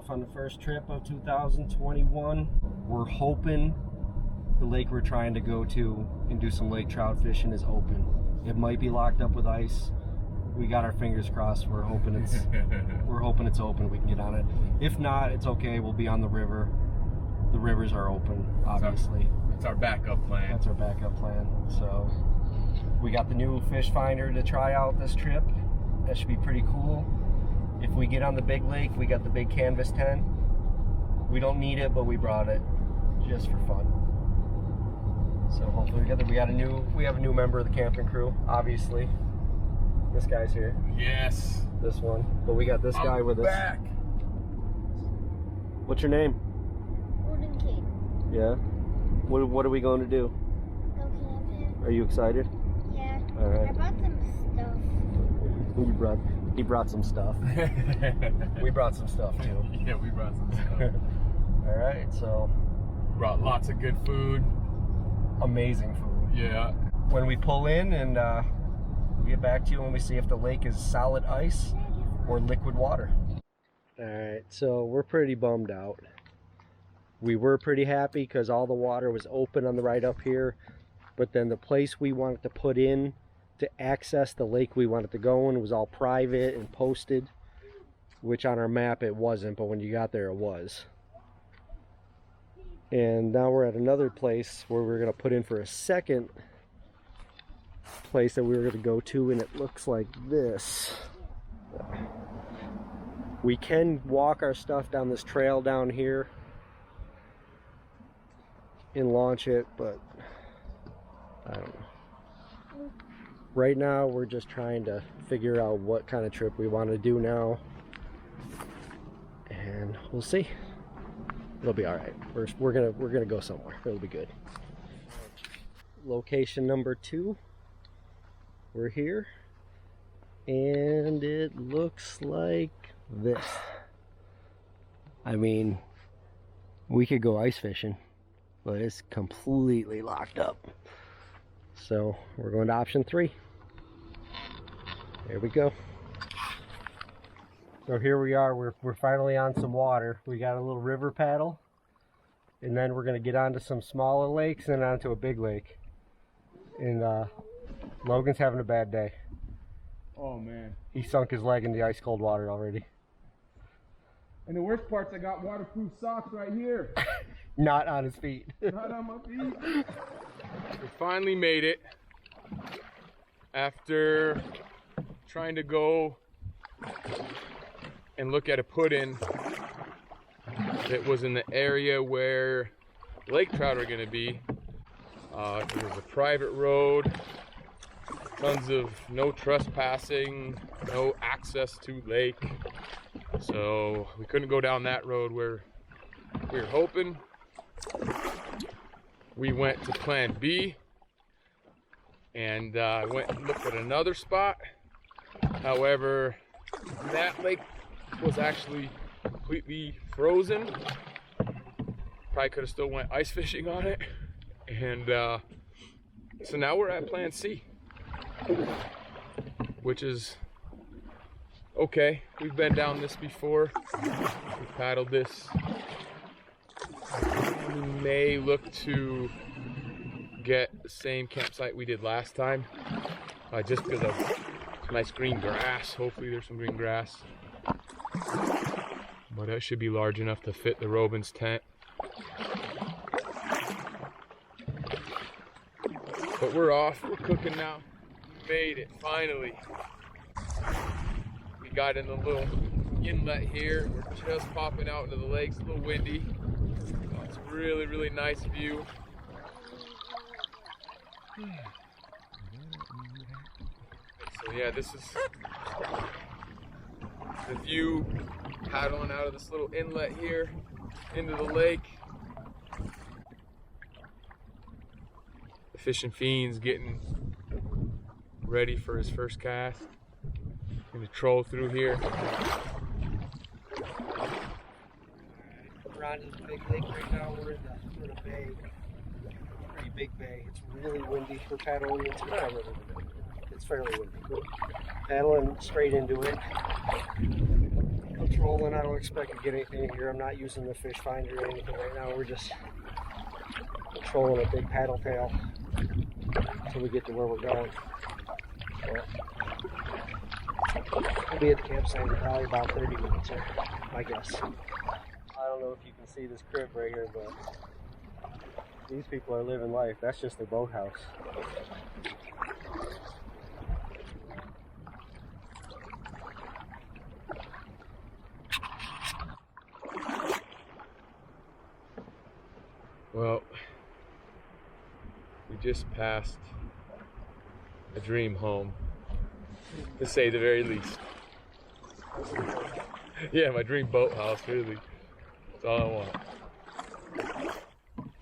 On the first trip of 2021. We're hoping the lake we're trying to go to and do some lake trout fishing is open. It might be locked up with ice. We got our fingers crossed. We're hoping it's open. We can get on it. If not, it's okay. We'll be on the river. The rivers are open, obviously. That's our backup plan. That's our backup plan. So we got the new fish finder to try out this trip. That should be pretty cool. If we get on the big lake, we got the big canvas tent. We don't need it, but we brought it just for fun. So hopefully we have a new member of the camping crew, obviously. This guy's here. Yes. This one. But we got this guy with back. us. What's your name? Golden Kate. Yeah. What are we going to do? Go camping. Are you excited? Yeah. All right. I brought some stuff. He brought some stuff. We brought some stuff too. Yeah, we brought some stuff. All right, so Brought lots of good food. Amazing food. Yeah. When we pull in, and we'll get back to you when we see if the lake is solid ice or liquid water. All right, so we're pretty bummed out. We were pretty happy because all the water was open on the right up here, but then the place we wanted to put in to access the lake we wanted to go in was all private and posted, which on our map it wasn't, but when you got there it was. And now we're at another place where we're going to put in for a second place that we were going to go to, and it looks like this. We can walk our stuff down this trail down here and launch it, but I don't know. Right now we're just trying to figure out what kind of trip we want to do now, and we'll see. It'll be all right. We're gonna go somewhere. It'll be good. Location number 2. We're here, and it looks like this. I mean, we could go ice fishing, but it's completely locked up. So we're going to option 3. There we go. So here we are. We're finally on some water. We got a little river paddle, and then we're going to get onto some smaller lakes and onto a big lake. And Logan's having a bad day. Oh man. He sunk his leg in the ice cold water already. And the worst part's I got waterproof socks right here. Not on his feet. Not on my feet. We finally made it after trying to go and look at a put-in that was in the area where lake trout are going to be. It was a private road, tons of no trespassing, no access to lake, so we couldn't go down that road where we were hoping. We went to plan B, and I went and looked at another spot. However, that lake was actually completely frozen. Probably could have still went ice fishing on it. And so now we're at plan C, which is okay. We've been down this before. We paddled this. We may look to get the same campsite we did last time, just because of nice green grass. Hopefully there's some green grass, but that should be large enough to fit the Robin's tent. But we're off, we're cooking now. We made it, finally. We got in the little inlet here. We're just popping out into the lake. It's a little windy. It's a really, really nice view. So yeah, this is the view paddling out of this little inlet here into the lake. The fishing fiend's getting ready for his first cast. Gonna troll through here. onto the big lake right now. We're in a bay, pretty big bay. It's really windy. We're paddling into it. Not really windy. It's fairly windy. We're paddling straight into it. I'm trolling. I don't expect to get anything here. I'm not using the fish finder or anything right now. We're just trolling a big paddle tail until we get to where we're going. So, we'll be at the campsite in probably about 30 minutes here, I guess. I don't know if you can see this crib right here, but these people are living life. That's just their boathouse. Well, we just passed a dream home, to say the very least. Yeah, my dream boathouse, really. That's all I want.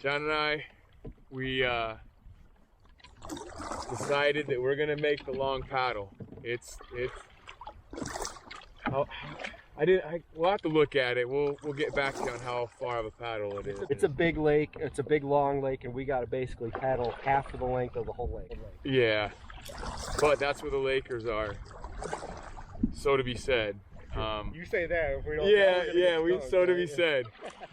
John and I, we decided that we're gonna make the long paddle. We'll have to look at it. We'll get back to you on how far of a paddle it is. It's a big lake. It's a big long lake, and we got to basically paddle half of the length of the whole lake. Yeah, but that's where the Lakers are. So to be said. You say that. If we don't, So to be said.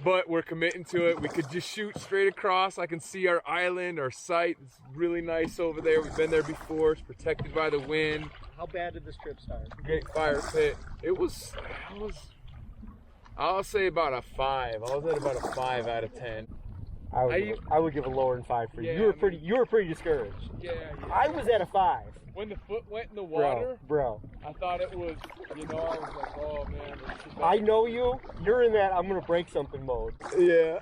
But we're committing to it. We could just shoot straight across. I can see our island, our site. It's really nice over there. We've been there before. It's protected by the wind. How bad did this trip start? Great fire pit. I'll say about a 5. I was at about a 5 out of 10. I would give a lower than 5 for you. Yeah, You were pretty discouraged. Yeah. I was at a 5. When the foot went in the water, bro, I thought it was, I was like, oh man. I know you. You're in that I'm gonna break something mode. Yeah.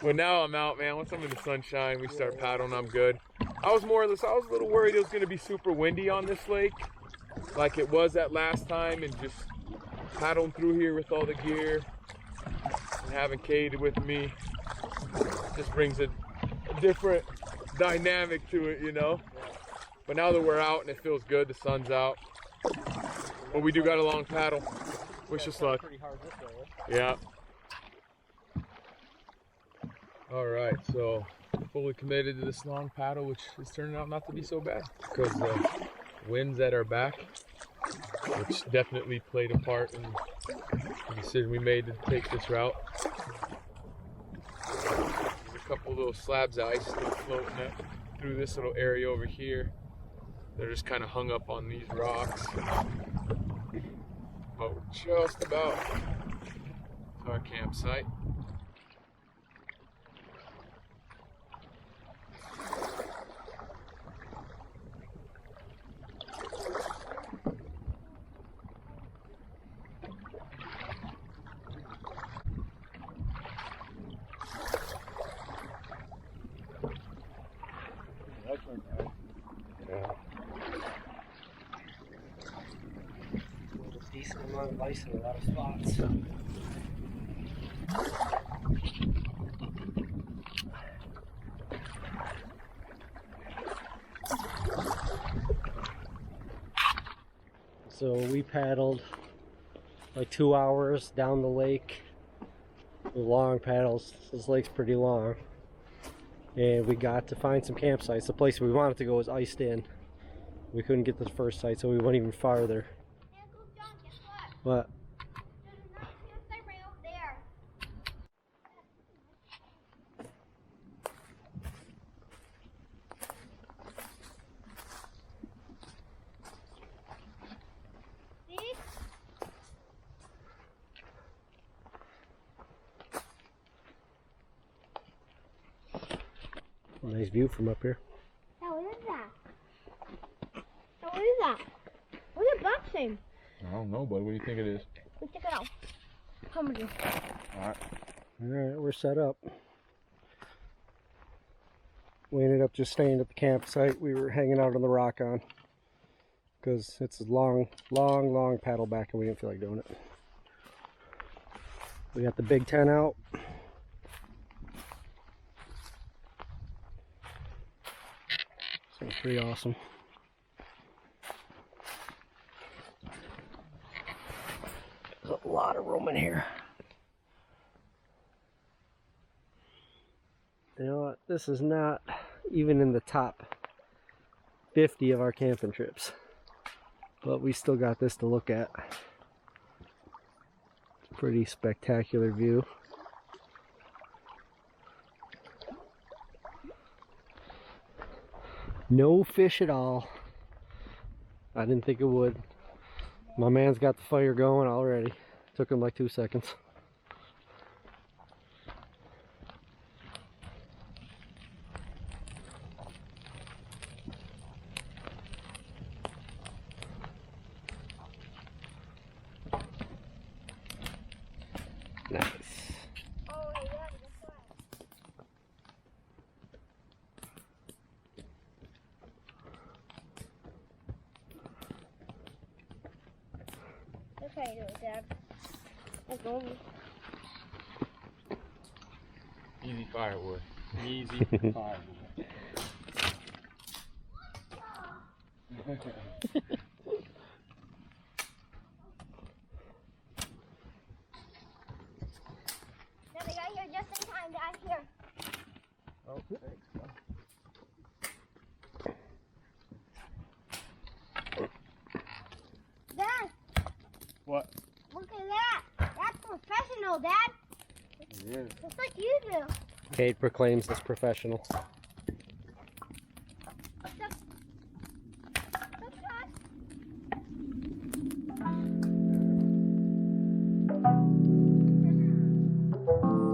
Well, now I'm out, man. Once I'm in the sunshine, we start paddling, I'm good. I was a little worried it was gonna be super windy on this lake, like it was that last time, and just paddling through here with all the gear and having Kate with me just brings a different dynamic to it, But now that we're out and it feels good, the sun's out, but we do got a long paddle. Wish us luck. Pretty hard this way, Yeah. All right, so fully committed to this long paddle, which is turning out not to be so bad because the wind's at our back, which definitely played a part in the decision we made to take this route. There's a couple of little slabs of ice still floating up through this little area over here. They're just kind of hung up on these rocks. But we're just about to our campsite. Decent amount of ice in a lot of spots. So we paddled like 2 hours down the lake with long paddles. This lake's pretty long. And we got to find some campsites. The place we wanted to go was iced in. We couldn't get the first site, so we went even farther. What? Nice view from up here. Yeah, what is that? What is that? What's the box name? I don't know, bud. What do you think it is? Let's check it out. Come with me. Alright. Alright, we're set up. We ended up just staying at the campsite. We were hanging out on the rock on because it's a long paddle back and we didn't feel like doing it. We got the big tent out. So pretty awesome. There's a lot of room in here. You know what? This is not even in the top 50 of our camping trips. But we still got this to look at. Pretty spectacular view. No fish at all. I didn't think it would. My man's got the fire going already. Took him like 2 seconds. Nice. Oh, yeah, that's right. That's how you do it, Dad. That's over. Easy firewood. Easy firewood. Dad, I got here just in time, Dad. Here. Oh, thanks, bud. Dad, What? look at that. That's professional, Dad. Yeah. Just like you do. Cade proclaims this professional.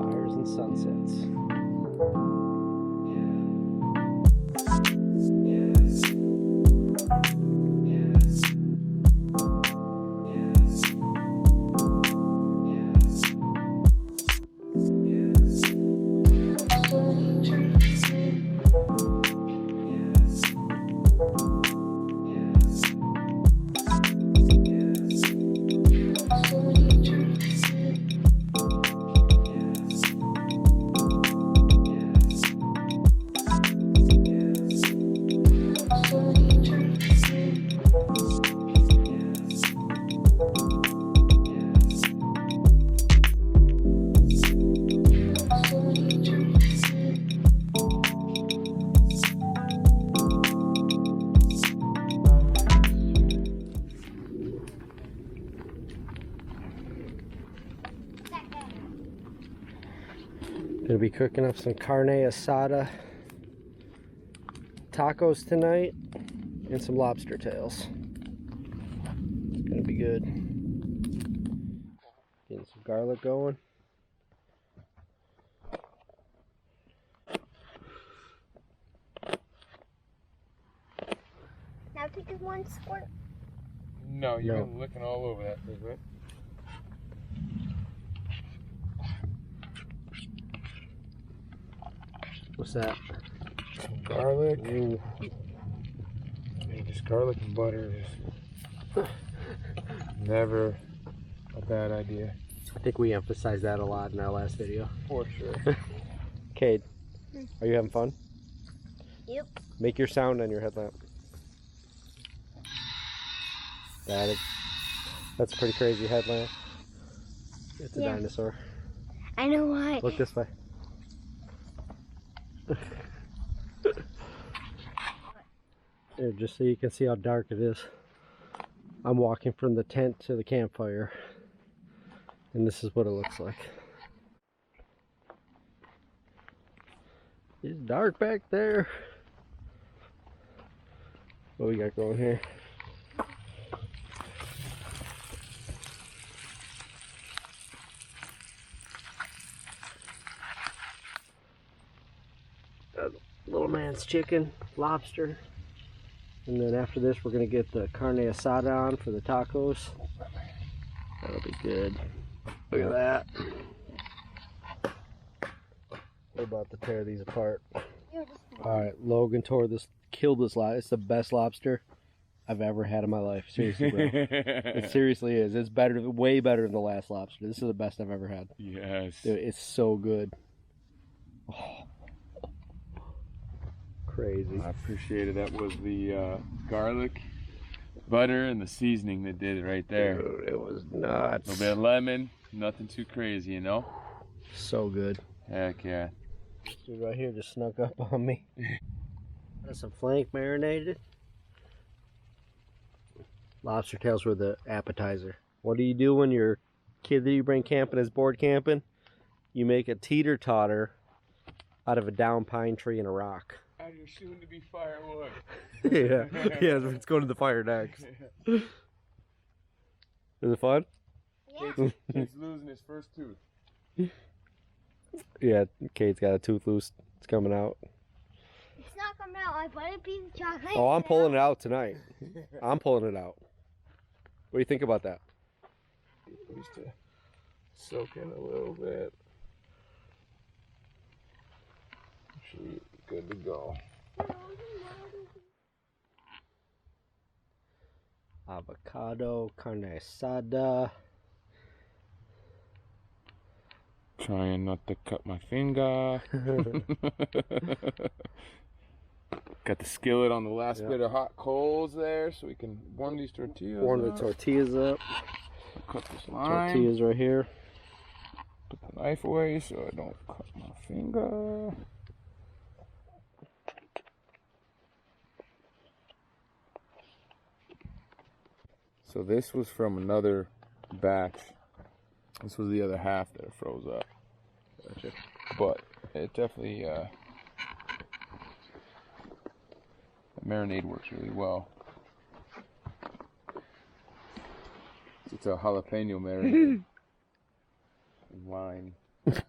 Fires and sunsets. Gonna be cooking up some carne asada tacos tonight and some lobster tails. It's gonna be good. Getting some garlic going. Now take this one squirt. No, you're No. looking all over that thing, right? What's that? Garlic. Ooh. Man, just garlic and butter is never a bad idea. I think we emphasized that a lot in our last video. For sure. Cade, are you having fun? Yep. Make your sound on your headlamp. That's a pretty crazy headlamp. It's a Yeah. dinosaur. I know why. Look this way. Here, just so you can see how dark it is. I'm walking from the tent to the campfire, and this is what it looks like. It's dark back there. What we got going here? Little man's chicken, lobster, and then after this we're gonna get the carne asada on for the tacos. That'll be good. Look at that. We're about to tear these apart. All right, Logan killed this lobster. It's the best lobster I've ever had in my life. Seriously, bro. It seriously is. It's better, way better than the last lobster. This is the best I've ever had. Yes. Dude, it's so good. Oh. Crazy. I appreciate it. That was the garlic, butter, and the seasoning that did it right there. Dude, it was A nuts. little bit of lemon, nothing too crazy, you know? So good. Heck yeah. This dude right here just snuck up on me. That's some flank marinated. Lobster tails were the appetizer. What do you do when your kid that you bring camping is bored camping? You make a teeter-totter out of a down pine tree and a rock. Out of your soon-to-be firewood. Yeah, let's go to the fire next. Is it fun? Yeah. Kate's losing his first tooth. Yeah, Kate's got a tooth loose. It's coming out. It's not coming out. I bought a piece of chocolate. Oh, I'm pulling it out tonight. I'm pulling it out. What do you think about that? Used to soak in a little bit. Should be good to go. Avocado, carne asada. Trying not to cut my finger. Got the skillet on the last bit of hot coals there so we can warm these tortillas Warm the up. tortillas up. Cut this line. Tortillas right here. Put the knife away so I don't cut my finger. So this was from another batch. This was the other half that it froze up. Gotcha. But it definitely, the marinade works really well. It's a jalapeno marinade. And lime. Get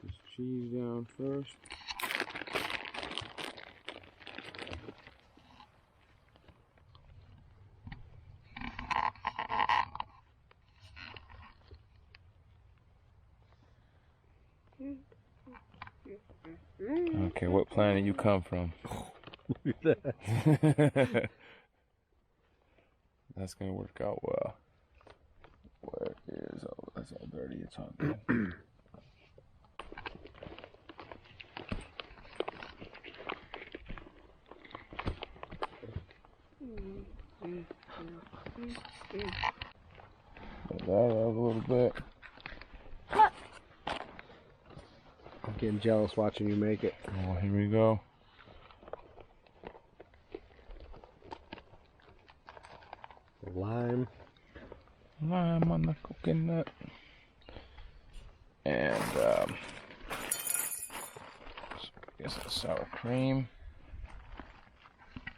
this cheese down first. Okay, what planet you come from? That's gonna work out well. Where is oh that's all dirty, it's all good. Put that out a little bit. I'm getting jealous watching you make it. Oh, here we go. Lime. Lime on the coconut. And I guess it's sour cream.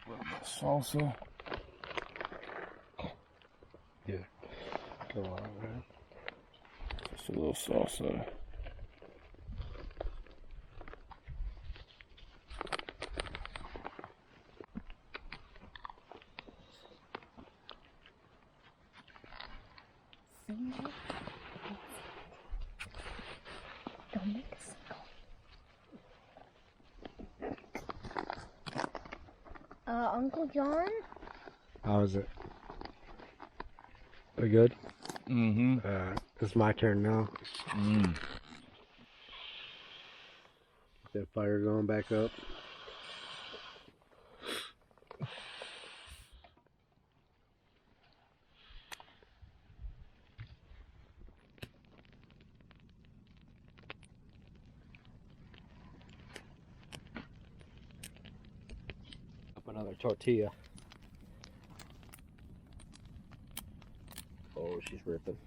A little bit of salsa. Yeah. Go on, man. Just a little salsa. Don't make a sound. Uncle John? How is it? We good? Mm-hmm. It's my turn now. Mm. That fire going back up. Up another tortilla. Oh, she's ripping.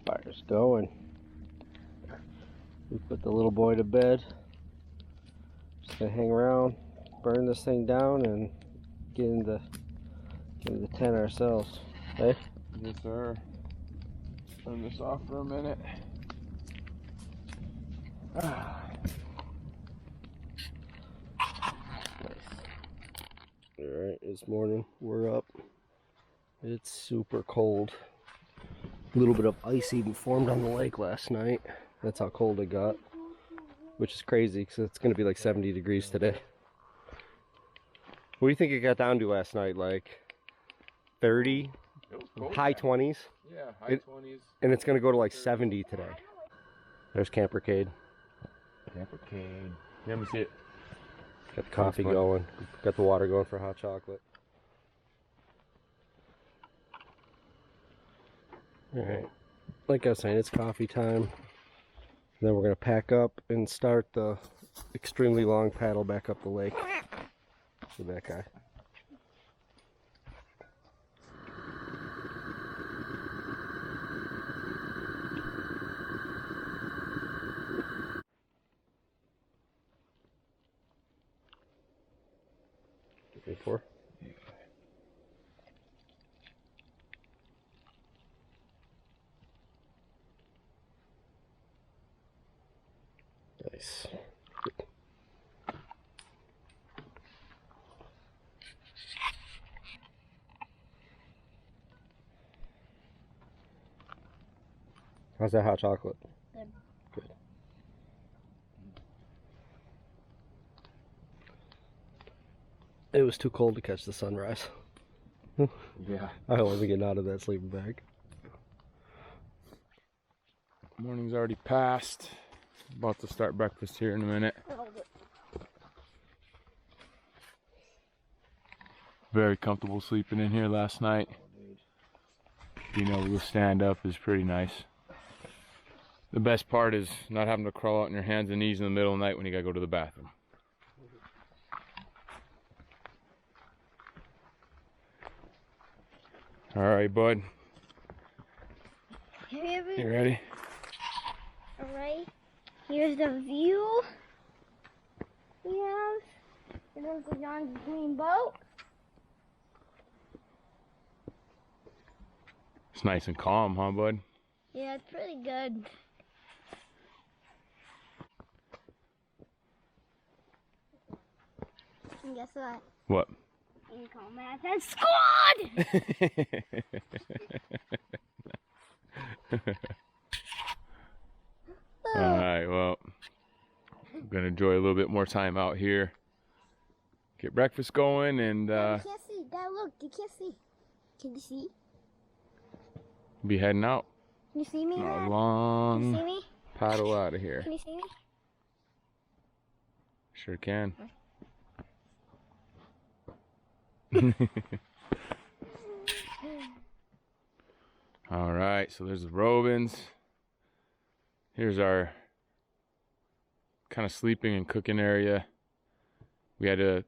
Fire's going. We put the little boy to bed. Just gonna hang around, burn this thing down, and get in the tent ourselves. Hey? Yes, sir. Turn this off for a minute. Alright, this morning we're up. It's super cold. A little bit of ice even formed on the lake last night. That's how cold it got. Which is crazy because it's going to be like 70 degrees today. What do you think it got down to last night? Like 30? It was cold, High yeah. 20s? Yeah, high 20s. And it's going to go to like 70 today. There's Campercade. Campercade. Let me see it. Got the coffee fun. going. Got the water going for hot chocolate. Alright, like I was saying, it's coffee time. Then we're going to pack up and start the extremely long paddle back up the lake with that guy. Before. Nice. How's that hot chocolate? Good. Good. It was too cold to catch the sunrise. Yeah. I wasn't getting out of that sleeping bag. Morning's already passed. About to start breakfast here in a minute. Very comfortable sleeping in here last night. Being able to stand up is pretty nice. The best part is not having to crawl out on your hands and knees in the middle of the night when you gotta go to the bathroom. Alright, bud. You ready? Alright. Here's the view we have. Here's Uncle John's green boat. It's nice and calm, huh, bud? Yeah, it's pretty good. And guess what? What? You call Matt and squad! Alright, well, I'm gonna enjoy a little bit more time out here. Get breakfast going and You can't see. Dad, look. You can't see. Can you see? be heading out. Can you see me, A Dad? Can you long see me? paddle out of here. Can you see me? Sure can. Alright, so there's the Robins. Here's our kind of sleeping and cooking area. We had to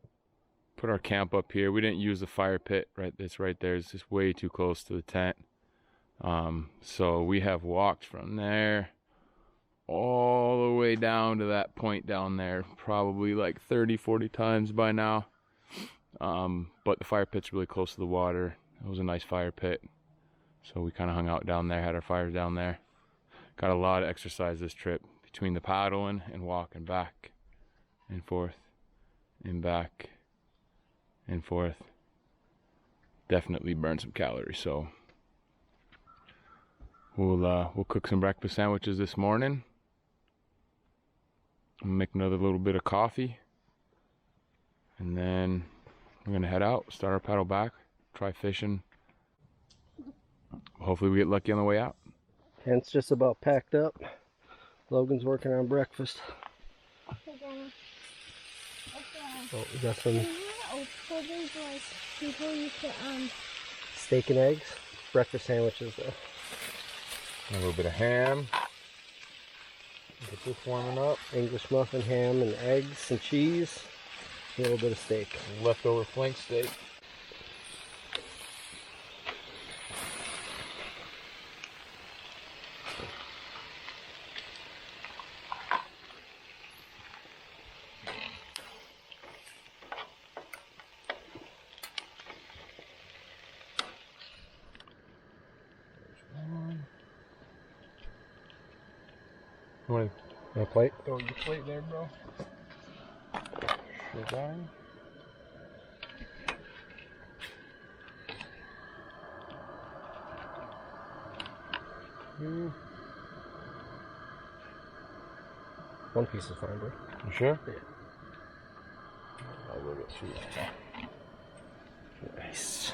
put our camp up here. We didn't use the fire pit, right? It's right there. It's just way too close to the tent. So we have walked from there all the way down to that point down there, probably like 30-40 times by now. But the fire pit's really close to the water. It was a nice fire pit, so we kind of hung out down there, had our fires down there. Got a lot of exercise this trip between the paddling and walking back and forth and back and forth. Definitely burned some calories. So we'll cook some breakfast sandwiches this morning. I'm gonna make another little bit of coffee, and then we're gonna head out, start our paddle back, try fishing. Hopefully we get lucky on the way out. Tent's just about packed up. Logan's working on breakfast. Oh, we got some People used to steak and eggs. Breakfast sandwiches though. A little bit of ham. Get this warming up. English muffin, ham, and eggs and cheese. A little bit of steak. Leftover flank steak. Want a plate? Throw your plate there, bro. Sure thing. One piece is fine, bro. You sure? Yeah. I'll look at two. Nice.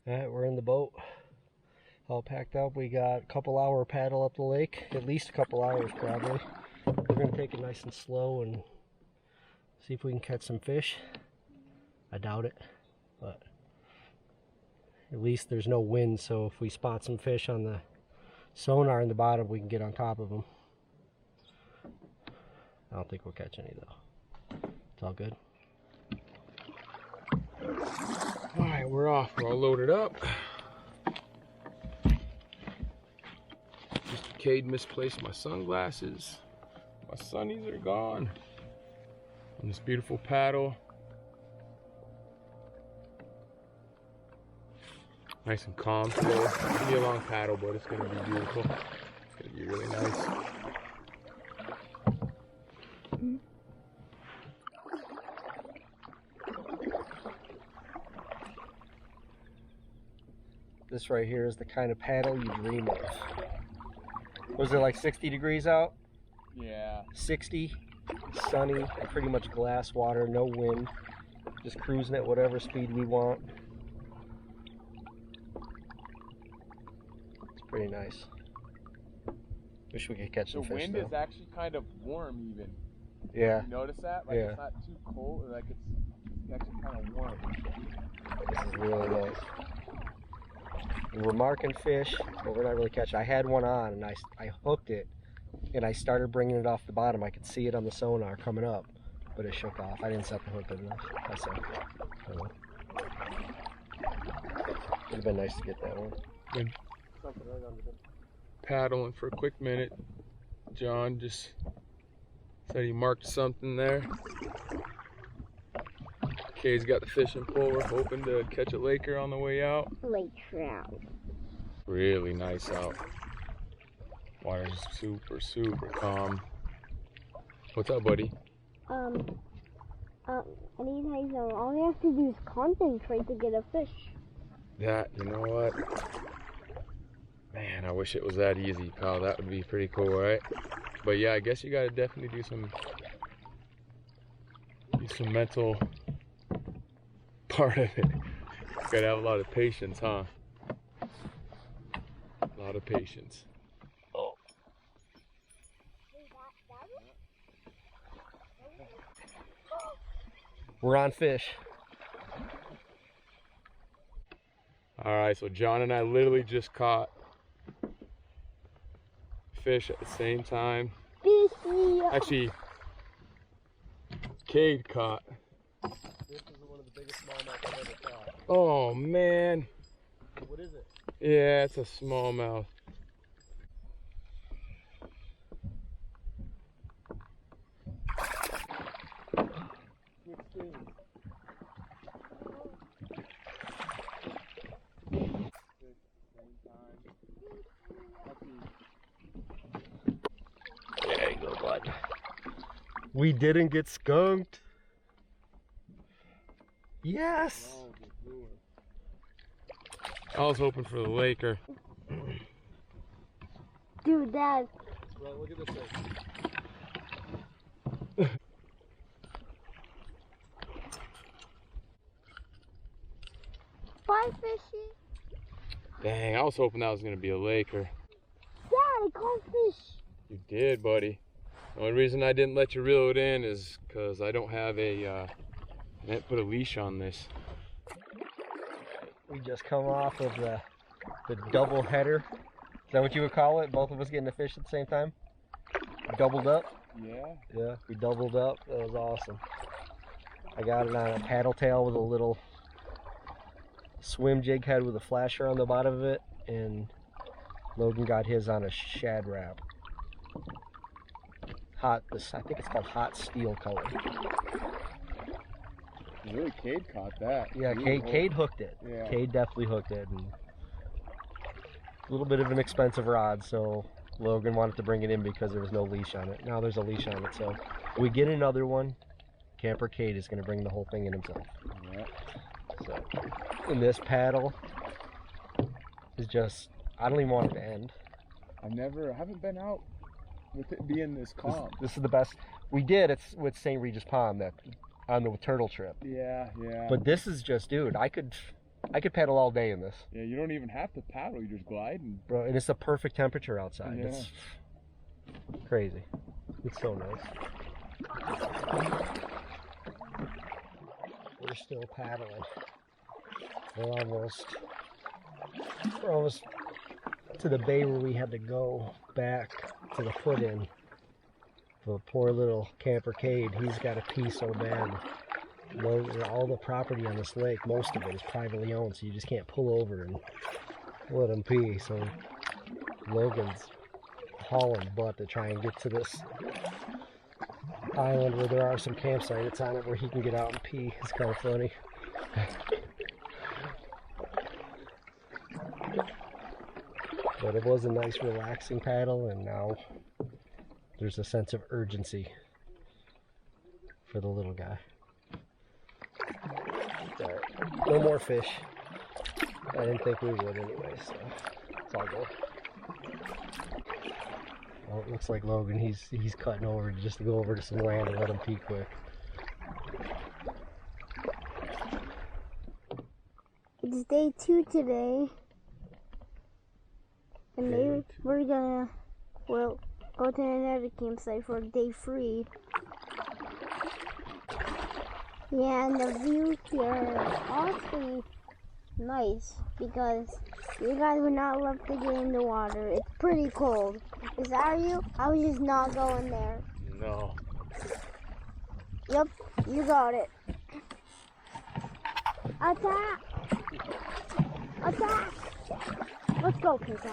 Alright, we're in the boat. All packed up. We got a couple hour paddle up the lake. At least a couple hours probably. We're gonna take it nice and slow and see if we can catch some fish. I doubt it, but at least there's no wind, so if we spot some fish on the sonar in the bottom, we can get on top of them. I don't think we'll catch any though. It's all good. All right, we're off. We're all loaded up. Mr. Cade misplaced my sunglasses. My sunnies are gone. On this beautiful paddle. Nice and calm today. It's gonna be a long paddle, but it's gonna be beautiful. It's gonna be really nice. This right here is the kind of paddle you dream of. Was it like 60 degrees out? Yeah. 60, sunny, pretty much glass water, no wind. Just cruising at whatever speed we want. It's pretty nice. Wish we could catch some The fish wind though. is actually kind of warm even. Yeah, You notice that? Like Yeah. it's not too cold, like it's actually kind of warm. this is really nice. And we're marking fish, but we're not really catching. I had one on and I hooked it and I started bringing it off the bottom. I could see it on the sonar coming up, but it shook off. I didn't set the hook good enough. I suck. I don't know. Would have been nice to get that one. Good. Something right under the... Paddling for a quick minute. John just said he marked something there. Kay's got the fishing pole. We're hoping to catch a laker on the way out. Lake trout. Really nice out. Water's super, super calm. What's up, buddy? Anytime so all you have to do is concentrate to get a fish. That, you know what? Man, I wish it was that easy, pal. That would be pretty cool, right? But yeah, I guess you gotta definitely do some mental part of it. Gotta have a lot of patience, huh? A lot of patience. Oh. We're on fish. All right, so John and I literally just caught fish at the same time. Fishy. Actually, Cade caught. This is one of the biggest smallmouth I've ever caught. Oh man. What is it? Yeah, it's a smallmouth. There you go, bud. We didn't get skunked. Yes. I was hoping for the laker. Dude, Dad. Well, look at this thing. Bye, fishy. Dang, I was hoping that was gonna be a laker. Dad, I caught fish. You did, buddy. The only reason I didn't let you reel it in is because I don't have a, I didn't put a leash on this. We just come off of the double header. Is that what you would call it? Both of us getting a fish at the same time? Doubled up? Yeah. Yeah, we doubled up. That was awesome. I got it on a paddle tail with a little swim jig head with a flasher on the bottom of it, and Logan got his on a shad wrap. I think it's called hot steel color. Really, Cade caught that. Yeah, Cade hooked it. Yeah. Cade definitely hooked it. And a little bit of an expensive rod, so Logan wanted to bring it in because there was no leash on it. Now there's a leash on it, so if we get another one, Camper Cade is going to bring the whole thing in himself. Yeah. So, and this paddle is just, I don't even want it to end. I haven't been out with it being this calm. This is the best. We did, it's with St. Regis Pond, that on the turtle trip. Yeah, yeah. But this is just, dude, I could paddle all day in this. Yeah, you don't even have to paddle, you just glide and Bro, and it's the perfect temperature outside. Yeah. It's crazy. It's so nice. We're still paddling. We're almost to the bay where we had to go back to the foot-in. The poor little camper Cade, he's got to pee so bad. All the property on this lake, most of it is privately owned, so you just can't pull over and let him pee. So Logan's hauling butt to try and get to this island where there are some campsites on it where he can get out and pee. It's kind of funny. But it was a nice relaxing paddle, and now there's a sense of urgency for the little guy. Alright, no more fish. I didn't think we would anyway, so it's all good. Well, it looks like Logan, he's cutting over just to go over to some land and let him pee quick. It's day 2 today. And maybe we're gonna, well, go to another campsite for day 3. Yeah, and the view here is awfully nice because you guys would not love to get in the water. It's pretty cold. Is that you? I was just not going there. No. Yep, you got it. Attack! Attack! Let's go, Peter.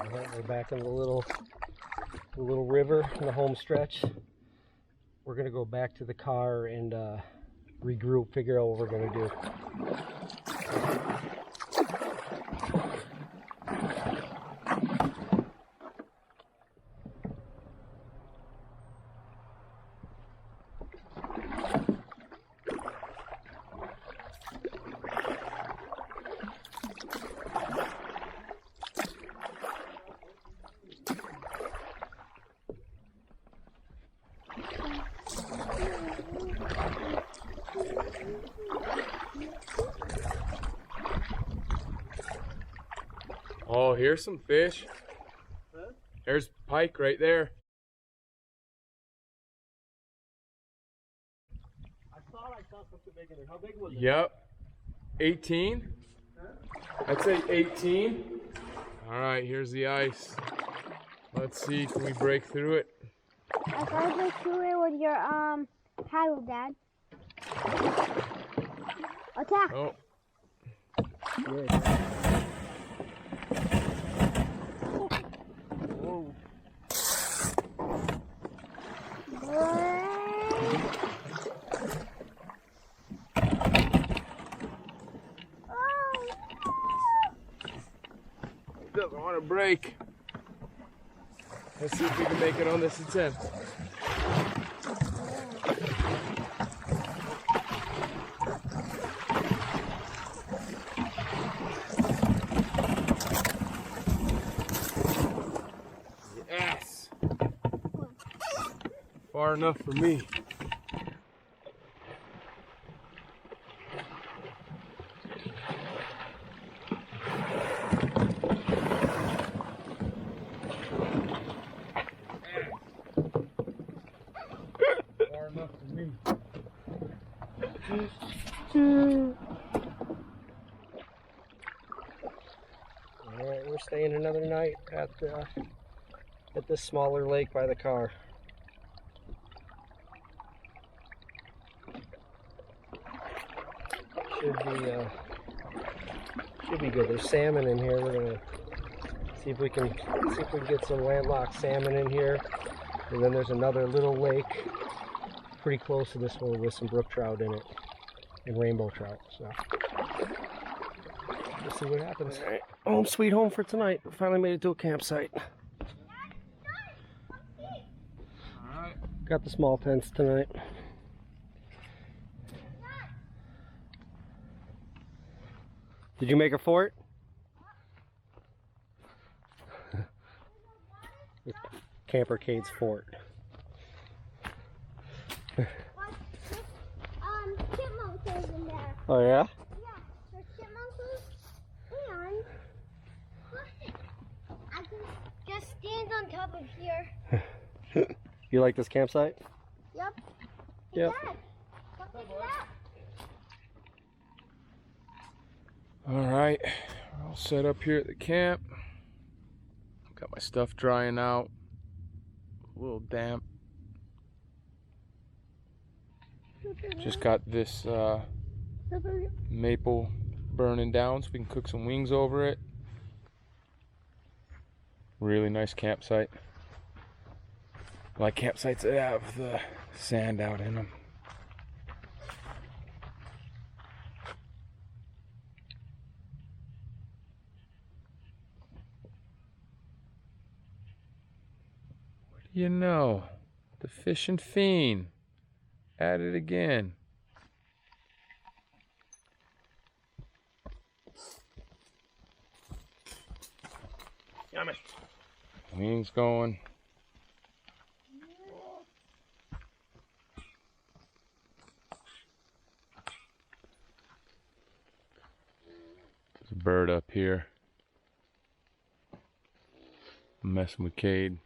Alright, we're back in the little river in the home stretch. We're gonna go back to the car and regroup, figure out what we're gonna do. Oh, here's some fish. Huh? There's pike right there. I thought I saw something big in there. How big was it? Yep. 18? Huh? I'd say 18. All right, here's the ice. Let's see, can we break through it? I tried to do it with your paddle, Dad. Attack! Oh, Yeah. Whoa. doesn't want to break. Let's see if we can make it on this attempt. Yes! Far enough for me. Far enough for me. Alright, we're staying another night at this smaller lake by the car. Should be good. There's salmon in here. We're gonna see if we can get some landlocked salmon in here. And then there's another little lake pretty close to this one with some brook trout in it and rainbow trout. So we'll see what happens. All right, home sweet home for tonight. We finally made it to a campsite. Alright. Got the small tents tonight. Did you make a fort? Camper Cade's fort. Chipmunks is in there. Oh yeah? Yeah, there's chipmunks and I can just stand on on top of here. You like this campsite? Yep. Yep. Dad, look at that. All right, we're all set up here at the camp. Got my stuff drying out. A little damp. Just got this maple burning down so we can cook some wings over it. Really nice campsite. I like campsites that have the sand out in them. What do you know? The fishing fiend. At it again. Yummy. Wings going. There's a bird up here. I'm messing with Cade.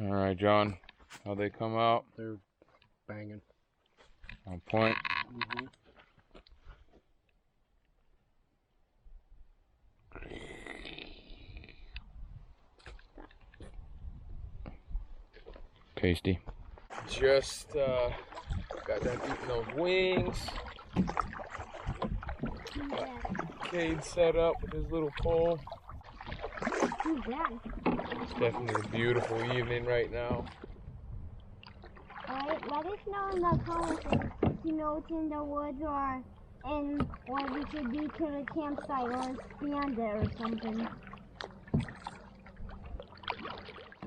All right, John. How they come out? They're banging. On point. Mm-hmm. Tasty. Just got done eating those wings. Cade set up with his little pole. Too bad. It's definitely a beautiful evening right now. Alright, let us know in the comments if you know it's in the woods or in what we should do to the campsite or expand it or something.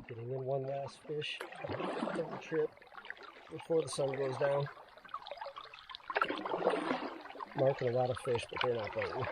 Getting in one last fish of the trip before the sun goes down. Marking a lot of fish, but they're not biting.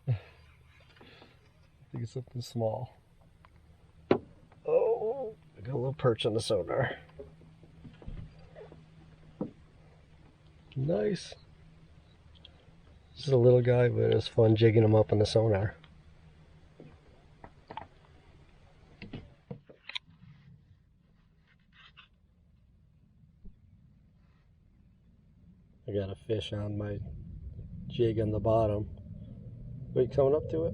I think it's something small. Oh, I got a little perch on the sonar. Nice. This is a little guy, but it was fun jigging him up on the sonar. I got a fish on my jig on the bottom. Wait, coming up to it?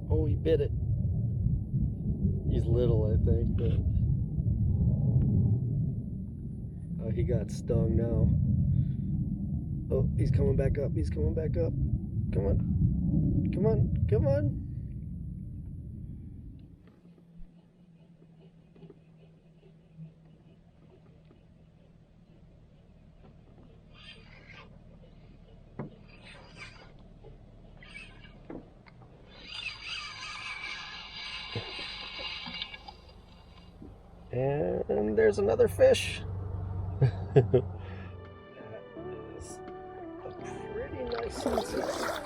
Oh, he bit it. He's little, I think, but oh, he got stung now. Oh, he's coming back up. He's coming back up. Come on. Come on. Come on. And there's another fish. That is a pretty nice sunset.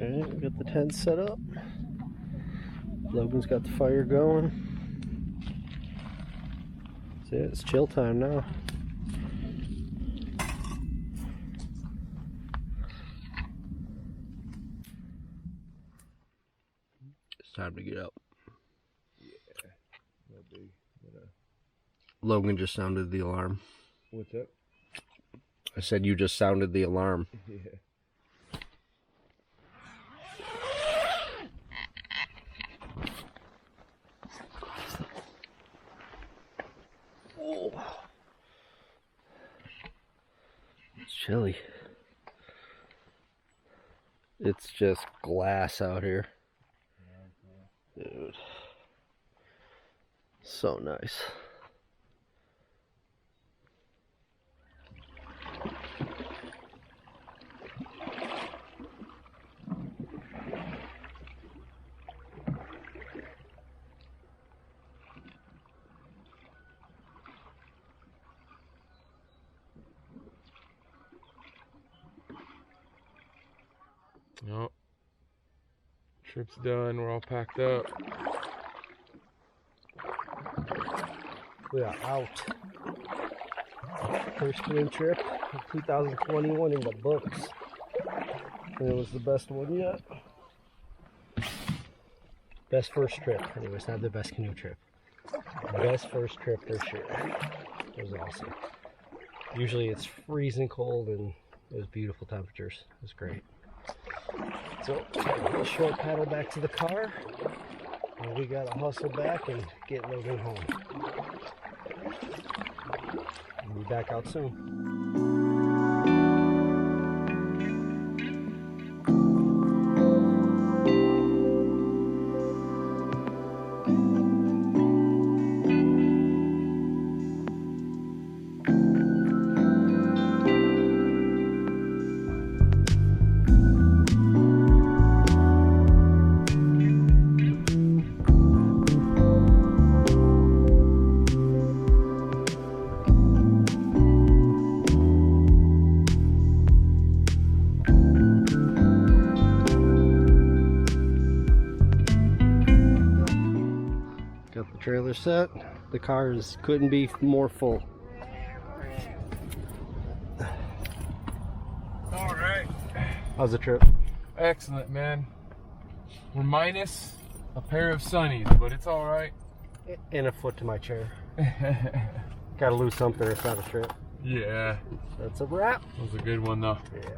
Alright, we got the tent set up. Logan's got the fire going. That's it, it's chill time now. It's time to get up. Yeah, no big. Logan just sounded the alarm. What's up? I said you just sounded the alarm. Yeah. Oh. It's chilly. It's just glass out here. Dude. So nice. Nope. Trip's done. We're all packed up. We are out. First canoe trip of 2021 in the books. And it was the best one yet. Best first trip. Anyways, not the best canoe trip. Best first trip for sure. It was awesome. Usually it's freezing cold and it was beautiful temperatures. It was great. So, a little short paddle back to the car. And we gotta hustle back and get Logan home. We'll be back out soon. Got the trailer set. The cars couldn't be more full. All right. How's the trip? Excellent, man. We're minus a pair of sunnies, but it's all right. And a foot to my chair. Gotta lose something. It's not a trip. Yeah. That's a wrap. That was a good one, though. Yeah.